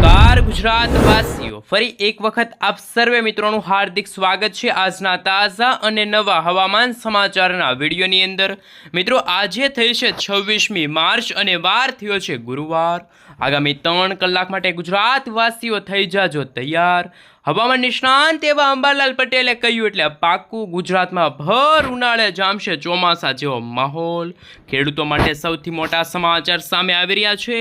નમસ્કાર ગુજરાતવાસીઓ, ફરી એક વખત આપ સર્વે મિત્રોનું હાર્દિક સ્વાગત છે આજના તાજા અને નવા હવામાન સમાચારના વિડીયોની અંદર। મિત્રો, આજે થઈ છે 26મી માર્ચ અને વાર થયો છે ગુરુવાર। આગામી 3 કલાક માટે ગુજરાતવાસીઓ થઈ જાજો તૈયાર। હવામાન નિષ્ણાંત એવા અંબાલાલ પટેલે કહ્યું એટલે પાક્કું, ગુજરાતમાં ભર ઉનાળે જામશે ચોમાસા જેવો માહોલ। ખેડૂતો માટે સૌથી મોટા સમાચાર સામે આવી રહ્યા છે।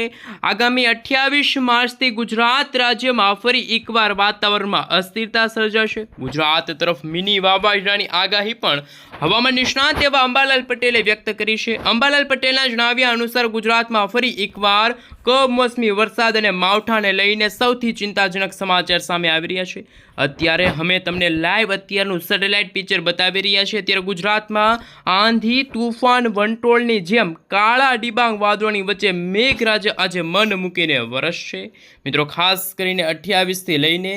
આગામી 28 માર્ચથી ગુજરાત રાજ્યમાં ફરી એકવાર વાતાવરણમાં અસ્થિરતા સર્જાશે। ગુજરાત તરફ મિની વાવાઝોડાની આગાહી પણ હવામાન નિષ્ણાંત એવા અંબાલાલ પટેલે વ્યક્ત કરી છે। અંબાલાલ પટેલના જણાવ્યા અનુસાર ગુજરાતમાં ફરી એકવાર કમોસમી વરસાદ અને માવઠાને લઈને સૌથી ચિંતાજનક સમાચાર સામે આવી રહ્યા છે। અત્યારે અમે તમને લાઈવ અત્યારનું સેટેલાઇટ પિક્ચર બતાવી રહ્યા છીએ। ત્યારે ગુજરાતમાં આંધી, તૂફાન, વંટોળની જેમ કાળા ડિબાંગ વાદળોની વચ્ચે મેઘરાજા આજે મન મૂકીને વરસશે। મિત્રો, ખાસ કરીને 28થી લઈને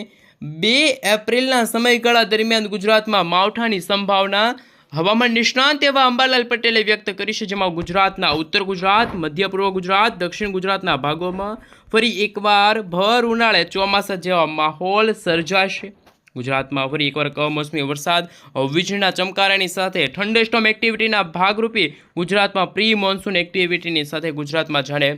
2 એપ્રિલના સમયગાળા દરમિયાન ગુજરાતમાં માવઠાની સંભાવના હવામાન નિષ્ણાંત એવા અંબાલાલ પટેલે વ્યક્ત કરી છે, જેમાં ગુજરાતના ઉત્તર ગુજરાત, મધ્ય પૂર્વ ગુજરાત, દક્ષિણ ગુજરાતના ભાગોમાં ફરી એકવાર ભર ઉનાળે ચોમાસા જેવા માહોલ સર્જાશે। ગુજરાતમાં ફરી એકવાર કમોસમી વરસાદ, વીજળીના ચમકારાની સાથે થંડરસ્ટોર્મ એક્ટિવિટીના ભાગરૂપે ગુજરાતમાં પ્રી મોન્સૂન એક્ટિવિટીની સાથે ગુજરાતમાં જાણે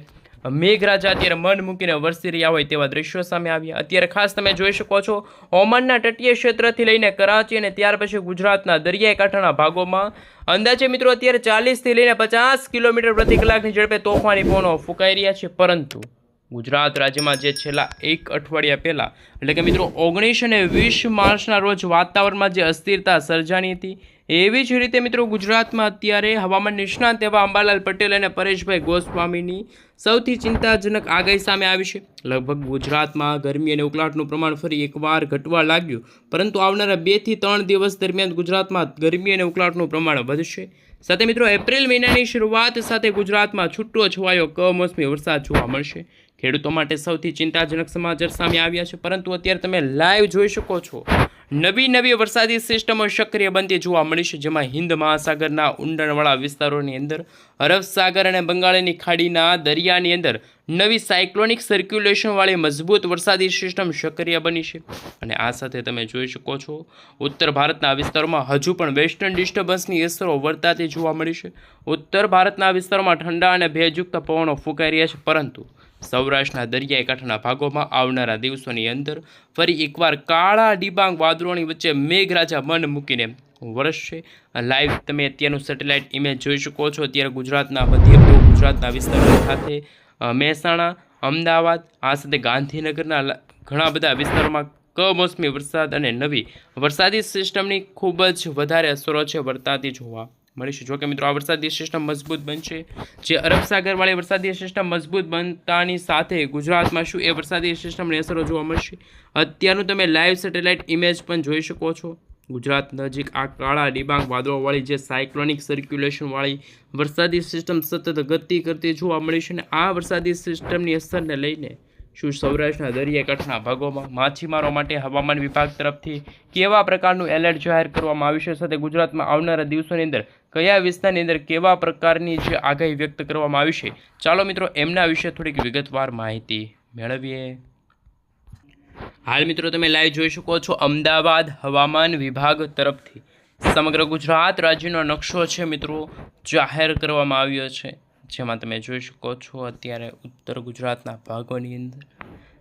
મેઘરાજા અત્યારે મન મૂકીને વરસી રહ્યા હોય તેવા દ્રશ્યો સામે આવ્યા। અત્યારે ખાસ તમે જોઈ શકો છો, ઓમાનના તટીય ક્ષેત્રથી લઈને કરાચી અને ત્યાર પછી ગુજરાતના દરિયાઈ કાંઠાના ભાગોમાં અંદાજે મિત્રો અત્યારે 40થી લઈને 50 કિલોમીટર પ્રતિ કલાકની ઝડપે તોફાની પવનો ફૂંકાઈ રહ્યા છે। પરંતુ ગુજરાત રાજ્યમાં જે છેલ્લા 1 અઠવાડિયા પહેલાં એટલે કે મિત્રો 19 અને 20 માર્ચના રોજ વાતાવરણમાં જે અસ્થિરતા સર્જાની હતી, એવી જ રીતે મિત્રો ગુજરાતમાં અત્યારે હવામાન નિષ્ણાંત એવા અંબાલાલ પટેલ અને પરેશભાઈ ગોસ્વામીની સૌથી ચિંતાજનક આગાહી સામે આવી છે। લગભગ ગુજરાતમાં ગરમી અને ઉકળાટનું પ્રમાણ ફરી એકવાર ઘટવા લાગ્યું, પરંતુ આવનારા 2 થી 3 દિવસ દરમિયાન ગુજરાતમાં ગરમી અને ઉકળાટનું પ્રમાણ વધશે। સાથે મિત્રો એપ્રિલ મહિનાની શરૂઆત સાથે ગુજરાતમાં છૂટો છવાયો કમોસમી વરસાદ જોવા મળશે। ખેડૂતો માટે સૌથી ચિંતાજનક સમાચાર સામે આવ્યા છે, પરંતુ અત્યારે તમે લાઈવ જોઈ શકો છો, નવી વરસાદી સિસ્ટમો સક્રિય બનતી જોવા મળી છે, જેમાં હિન્દ મહાસાગરના ઊંડાણવાળા વિસ્તારોની અંદર, અરબ સાગર અને બંગાળની ખાડીના દરિયાની અંદર નવી સાયક્લોનિક સર્ક્યુલેશનવાળી મજબૂત વરસાદી સિસ્ટમ સક્રિય બની છે। અને આ સાથે તમે જોઈ શકો છો, ઉત્તર ભારતના વિસ્તારોમાં હજુ પણ વેસ્ટર્ન ડિસ્ટર્બન્સની અસરો વર્તાતી જોવા મળી છે। ઉત્તર ભારતના વિસ્તારોમાં ઠંડા અને ભેજયુક્ત પવનો ફૂંકાઈ રહ્યા છે, પરંતુ સૌરાષ્ટ્રના દરિયાઈ કાંઠાના ભાગોમાં આવનારા દિવસોની અંદર ફરી એકવાર કાળા ડિબાંગ વાદળોની વચ્ચે મેઘરાજા મન મૂકીને વરસશે। લાઈવ તમે અત્યારનું સેટેલાઇટ ઇમેજ જોઈ શકો છો। અત્યારે ગુજરાતના મધ્ય પૂર્વ ગુજરાતના વિસ્તારો સાથે મહેસાણા, અમદાવાદ, આ સાથે ગાંધીનગરના ઘણા બધા વિસ્તારોમાં કમોસમી વરસાદ અને નવી વરસાદી સિસ્ટમની ખૂબ જ વધારે અસરો છે વર્તાતી જોવા મળીશું। જોકે મિત્રો, આ વરસાદી સિસ્ટમ મજબૂત બનશે। જે અરબ સાગરવાળી વરસાદી સિસ્ટમ મજબૂત બનતાની સાથે ગુજરાતમાં શું એ વરસાદી સિસ્ટમની અસરો જોવા મળશે, અત્યારનું તમે લાઈવ સેટેલાઇટ ઇમેજ પણ જોઈ શકો છો। ગુજરાત નજીક આ કાળા ડિબાંગ વાદળોવાળી જે સાયક્લોનિક સર્ક્યુલેશનવાળી વરસાદી સિસ્ટમ સતત ગતિ કરતી જોવા મળી છે, અને આ વરસાદી સિસ્ટમની અસરને લઈને શું સૌરાષ્ટ્રના દરિયાઈ કાંઠાના ભાગોમાં માછીમારો માટે હવામાન વિભાગ તરફથી કેવા પ્રકારનું એલર્ટ જાહેર કરવામાં આવ્યું છે, સાથે ગુજરાતમાં આવનારા દિવસોની અંદર કયા વિસ્તારની અંદર કેવા પ્રકારની જે આગાહી વ્યક્ત કરવામાં આવી છે, ચાલો મિત્રો એમના વિશે થોડીક વિગતવાર માહિતી મેળવીએ। હાલ મિત્રો તમે લાઈવ જોઈ શકો છો, અમદાવાદ હવામાન વિભાગ તરફથી સમગ્ર ગુજરાત રાજ્યનો નકશો છે મિત્રો જાહેર કરવામાં આવ્યો છે, જેમાં તમે જોઈ શકો છો અત્યારે ઉત્તર ગુજરાતના ભાગોની અંદર,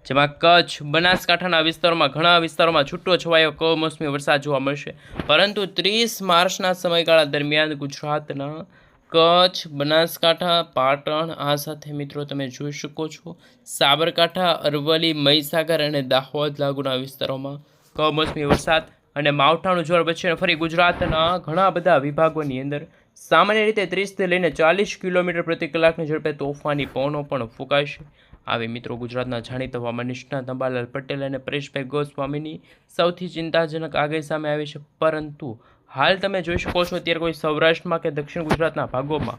જેમાં કચ્છ, બનાસકાંઠાના વિસ્તારોમાં ઘણા વિસ્તારોમાં છૂટો છવાયો કમોસમી વરસાદ જોવા મળશે, પરંતુ 30 માર્ચના સમયગાળા દરમિયાન ગુજરાતના કચ્છ, બનાસકાંઠા, પાટણ, આ સાથે મિત્રો તમે જોઈ શકો છો સાબરકાંઠા, અરવલ્લી, મહીસાગર અને દાહોદ લાગુના વિસ્તારોમાં કમોસમી વરસાદ અને માવઠાનું જોર વચ્ચે ફરી ગુજરાતના ઘણા બધા વિભાગોની અંદર સામાન્ય રીતે 30થી લઈને 40 કિલોમીટર પ્રતિ કલાકની ઝડપે તોફાની પવનો પણ ફૂંકાશે। આવી મિત્રો ગુજરાતના જાણીતા હવામાન નિષ્ણાત અંબાલાલ પટેલ અને પરેશભાઈ ગોસ્વામીની સૌથી ચિંતાજનક આગાહી સામે આવી છે, પરંતુ હાલ તમે જોઈ શકો છો અત્યારે કોઈ સૌરાષ્ટ્રમાં કે દક્ષિણ ગુજરાતના ભાગોમાં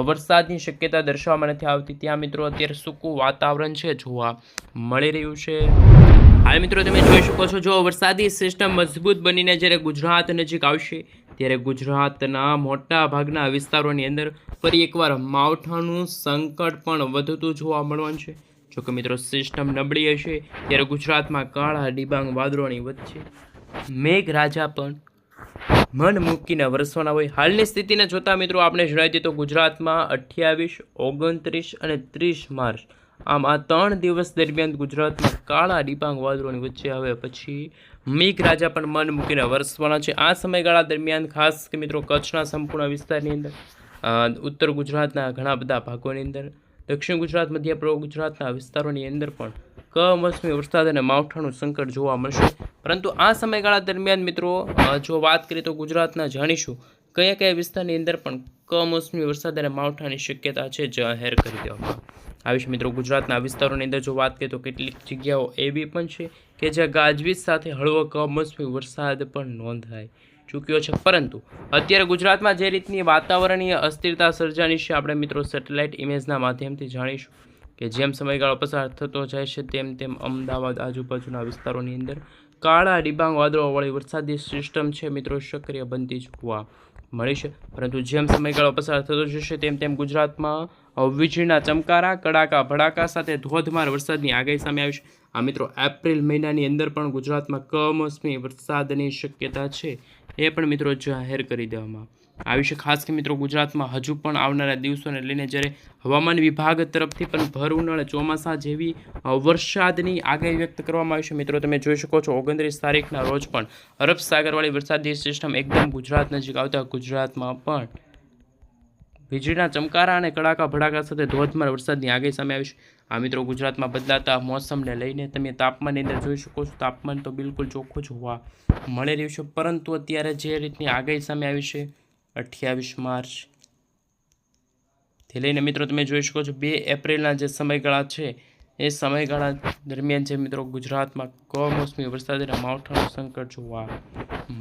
વરસાદની શક્યતા દર્શાવવામાં નથી આવતી। ત્યાં મિત્રો અત્યારે સૂકું વાતાવરણ છે જોવા મળી રહ્યું છે। હાલ મિત્રો તમે જોઈ શકો છો, જો વરસાદી સિસ્ટમ મજબૂત બનીને જ્યારે ગુજરાત નજીક આવશે, ત્યારે ગુજરાતના મોટા ભાગના વિસ્તારોની અંદર ફરી એકવાર માવઠાનું સંકટ પણ વધતું જોવા મળવાનું છે। જોકે મિત્રો સિસ્ટમ નબળી હશે ત્યારે ગુજરાતમાં કાળા ડિબાંગ વાદળોની વચ્ચે મેઘરાજા પણ મન મૂકીને વરસવાના હોય. હાલની સ્થિતિને જોતા મિત્રો આપણે જણાવી દઈએ તો ગુજરાતમાં 28, 29 અને 30 માર્ચ આમ આ 3 દિવસ દરમિયાન ગુજરાતમાં કાળા ડિબાંગ વાદળોની વચ્ચે હવે પછી મેઘરાજા પણ મન મૂકીને વરસવાના છે. આ સમયગાળા દરમિયાન ખાસ કે મિત્રો કચ્છના સંપૂર્ણ વિસ્તારની અંદર, ઉત્તર ગુજરાતના ઘણા બધા ભાગોની અંદર, દક્ષિણ ગુજરાત, મધ્ય પૂર્વ ગુજરાતના વિસ્તારોની અંદર પણ કમોસમી વરસાદ અને માવઠાનું સંકટ જોવા મળશે. પરંતુ આ સમયગાળા દરમિયાન મિત્રો જો વાત કરીએ તો ગુજરાતના જાણીશું કયા કયા વિસ્તારની અંદર પણ કમોસમી વરસાદ અને માવઠાની શક્યતા છે જાહેર કરી દેવામાં આવી છે. મિત્રો ગુજરાતના વિસ્તારોની અંદર જો વાત કરીએ તો કેટલીક જગ્યાઓ એવી પણ છે કે જ્યાં ગાજવીજ સાથે હળવો કમોસમી વરસાદ પણ નોંધાઈ ચૂક્યો છે. પરંતુ અત્યારે ગુજરાતમાં જે રીતની વાતાવરણીય અસ્થિરતા સર્જાની છે આપણે મિત્રો સેટેલાઇટ ઇમેજના માધ્યમથી જાણીશું કે જેમ સમયગાળો પસાર થતો જાય છે તેમ તેમ અમદાવાદ આજુબાજુના વિસ્તારોની અંદર કાળા ડિબાંગ વાદળોવાળી વરસાદી સિસ્ટમ છે મિત્રો સક્રિય બનતી જોવા મળી છે. પરંતુ જેમ સમયગાળો પસાર થતો જશે તેમ તેમ ગુજરાતમાં વીજળીના ચમકારા, કડાકા ભડાકા સાથે ધોધમાર વરસાદની આગાહી સામે આવી છે. આ મિત્રો એપ્રિલ મહિનાની અંદર પણ ગુજરાતમાં કમોસમી વરસાદની શક્યતા છે એ પણ મિત્રો જાહેર કરી દેવામાં આવી છે. ખાસ કે મિત્રો ગુજરાતમાં હજુ પણ આવનારા દિવસોને લઈને જ્યારે હવામાન વિભાગ તરફથી પણ ભર ઉનાળે ચોમાસા જેવી વરસાદની આગાહી વ્યક્ત કરવામાં આવી છે. મિત્રો તમે જોઈ શકો છો 29 તારીખના રોજ પણ અરબ સાગરવાળી વરસાદી સિસ્ટમ એકદમ ગુજરાત નજીક આવતા ગુજરાતમાં પણ વીજળીના ચમકારા અને કડાકા ભડાકા સાથે ધોધમાર વરસાદની આગાહી સામે આવી છે. આ મિત્રો ગુજરાતમાં બદલાતા મોસમને લઈને તમે તાપમાનની અંદર જોઈ શકો છો તાપમાન તો બિલકુલ ચોખ્ખું જોવા મળી રહ્યું છે. પરંતુ અત્યારે જે રીતની આગાહી સામે આવી છે 28 માર્ચ થી લઈને મિત્રો તમે જોઈ શકો છો 2 એપ્રિલના જે સમયગાળા છે એ સમયગાળા દરમિયાન જે મિત્રો ગુજરાતમાં કમોસમી વરસાદ અને માવઠાનું સંકટ જોવા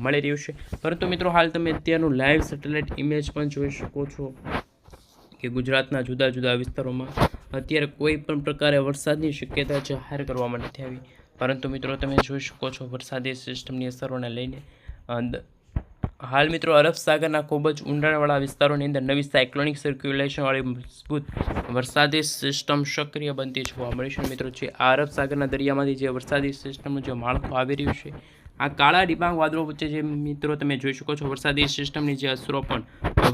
મળી રહ્યું છે. પરંતુ મિત્રો હાલ તમે અત્યારનું લાઈવ સેટેલાઇટ ઇમેજ પણ જોઈ શકો છો કે ગુજરાતના જુદા જુદા વિસ્તારોમાં અત્યારે કોઈ પણ પ્રકારે વરસાદની શક્યતા જાહેર કરવામાં નથી આવી. પરંતુ મિત્રો તમે જોઈ શકો છો વરસાદી સિસ્ટમની અસરોને લઈને હાલ મિત્રો અરબ સાગરના ખૂબ જ ઊંડાણવાળા વિસ્તારોની અંદર નવી સાયક્લોનિક સર્ક્યુલેશનવાળી મજબૂત વરસાદી સિસ્ટમ સક્રિય બનતી જોવા મળી છે. મિત્રો જે અરબ સાગરના દરિયામાંથી જે વરસાદી સિસ્ટમનું જે માળખું આવી રહ્યું છે આ કાળા ડિબાંગ વાદળો વચ્ચે જે મિત્રો તમે જોઈ શકો છો વરસાદી સિસ્ટમની જે અસરો પણ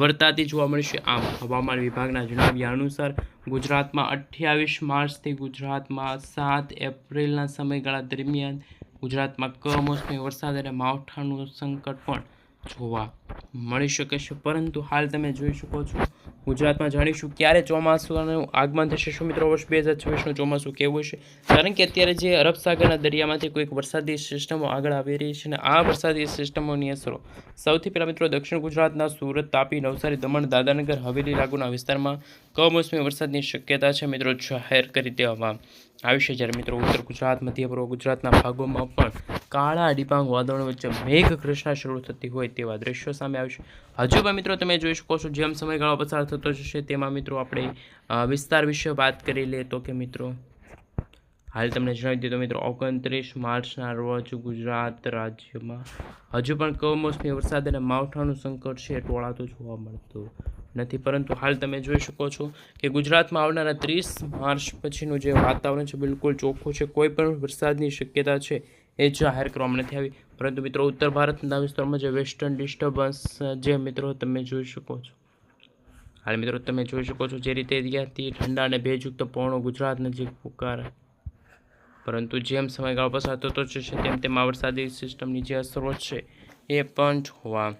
વર્તાતી જોવા મળશે. આમ હવામાન વિભાગના જણાવ્યા અનુસાર ગુજરાતમાં 28 માર્ચથી ગુજરાતમાં 7 એપ્રિલના સમયગાળા દરમિયાન ગુજરાતમાં કમોસમી વરસાદ અને માવઠાનું સંકટ પણ જોવા મળી શકે છે. પરંતુ હાલ તમે જોઈ શકો છો ગુજરાતમાં જાણીશું ક્યારે ચોમાસાનું આગમન થશે. શું મિત્રો વર્ષ 2026નું ચોમાસું કેવું છે? કારણ કે અત્યારે જે અરબ સાગરના દરિયામાંથી કોઈક વરસાદી સિસ્ટમો આગળ આવી રહી છે અને આ વરસાદી સિસ્ટમોની અસરો સૌથી પહેલાં મિત્રો દક્ષિણ ગુજરાતના સુરત, તાપી, નવસારી, દમણ, દાદરાનગર હવેલી લાગુના વિસ્તારમાં કમોસમી વરસાદની શક્યતા છે મિત્રો જાહેર કરી દેવામાં આવી છે. જ્યારે મિત્રો ઉત્તર ગુજરાત, મધ્ય પૂર્વ ગુજરાતના ભાગોમાં પણ કાળા ડિબાંગ વાદળો વચ્ચે મેઘગર્જના શરૂ થતી હોય તેવા દ્રશ્યો સામે આવશે. હજુ પણ મિત્રો તમે જોઈ શકો છો જેમ સમયગાળો પસાર થતો જશે તેમાં મિત્રો આપણે વિસ્તાર વિશે વાત કરી લઈએ તો કે મિત્રો હાલ તમને જણાવી દઈએ તો મિત્રો 29 માર્ચના રોજ ગુજરાત રાજ્યમાં હજુ પણ કમોસમી વરસાદ અને માવઠાનું સંકટ છે ટોળાતું જોવા મળતું નથી. પરંતુ હાલ તમે જોઈ શકો છો કે ગુજરાતમાં આવનારા 30 માર્ચ પછીનું જે વાતાવરણ છે બિલકુલ ચોખ્ખું છે. કોઈ પણ વરસાદની શક્યતા છે એ જાહેર કરવામાં નથી આવી. પરંતુ મિત્રો ઉત્તર ભારતના વિસ્તારમાં જે વેસ્ટર્ન ડિસ્ટર્બન્સ જે મિત્રો તમે જોઈ શકો છો હાલ મિત્રો તમે જોઈ શકો છો જે રીતે ત્યાંથી ઠંડા અને ભેજયુક્ત પવનો ગુજરાત નજીક ફૂંકારા. પરંતુ જેમ સમયગાળો પસાર થતો જશે તેમ તેમ આ વરસાદી સિસ્ટમની જે અસરો છે એ પણ જોવા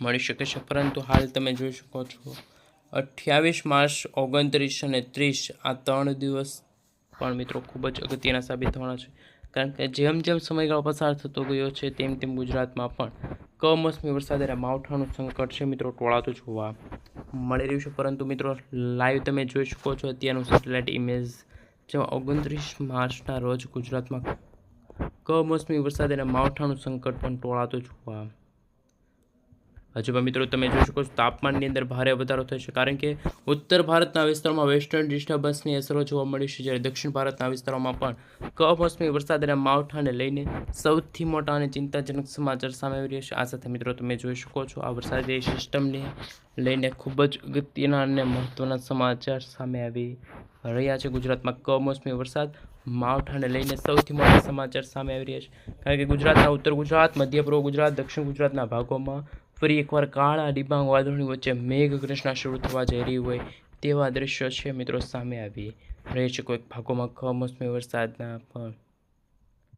મળી શકે છે. પરંતુ હાલ તમે જોઈ શકો છો 28 માર્ચ, 29 અને 30 આ 3 દિવસ પણ મિત્રો ખૂબ જ અગત્યના સાબિત થવાના છે. કારણ કે જેમ જેમ સમયગાળો પસાર થતો ગયો છે તેમ તેમ ગુજરાતમાં પણ કમોસમી વરસાદ અને માવઠાનું સંકટ છે મિત્રો ટોળાતું જોવા મળી રહ્યું છે. પરંતુ મિત્રો લાઈવ તમે જોઈ શકો છો અત્યારનું સેટેલાઇટ ઇમેજ જેમાં 29 માર્ચના રોજ ગુજરાતમાં કમોસમી વરસાદ અને માવઠાનું સંકટ પણ ટોળાતું જોવા હજુ પણ મિત્રો તમે જોઈ શકો છો તાપમાનની અંદર ભારે વધારો થશે. કારણ કે ઉત્તર ભારતના વિસ્તારોમાં વેસ્ટર્ન ડિસ્ટર્બન્સની અસરો જોવા મળી છે. જ્યારે દક્ષિણ ભારતના વિસ્તારોમાં પણ કમોસમી વરસાદ અને માવઠાને લઈને સૌથી મોટા અને ચિંતાજનક સમાચાર સામે આવી રહ્યા છે. આ સાથે મિત્રો તમે જોઈ શકો છો આ વરસાદી સિસ્ટમને લઈને ખૂબ જ અગત્યના અને મહત્ત્વના સમાચાર સામે આવી રહ્યા છે. ગુજરાતમાં કમોસમી વરસાદ માવઠાને લઈને સૌથી મોટા સમાચાર સામે આવી રહ્યા છે, કારણ કે ગુજરાતના ઉત્તર ગુજરાત, મધ્ય પૂર્વ ગુજરાત, દક્ષિણ ગુજરાતના ભાગોમાં ફરી એકવાર કાળા ડિબાંગ વાદળોની વચ્ચે મેઘગર્જના શરૂ થવા જઈ રહી હોય તેવા દ્રશ્યો છે મિત્રો સામે આવી રહે છે. કોઈક ભાગોમાં કમોસમી વરસાદના પણ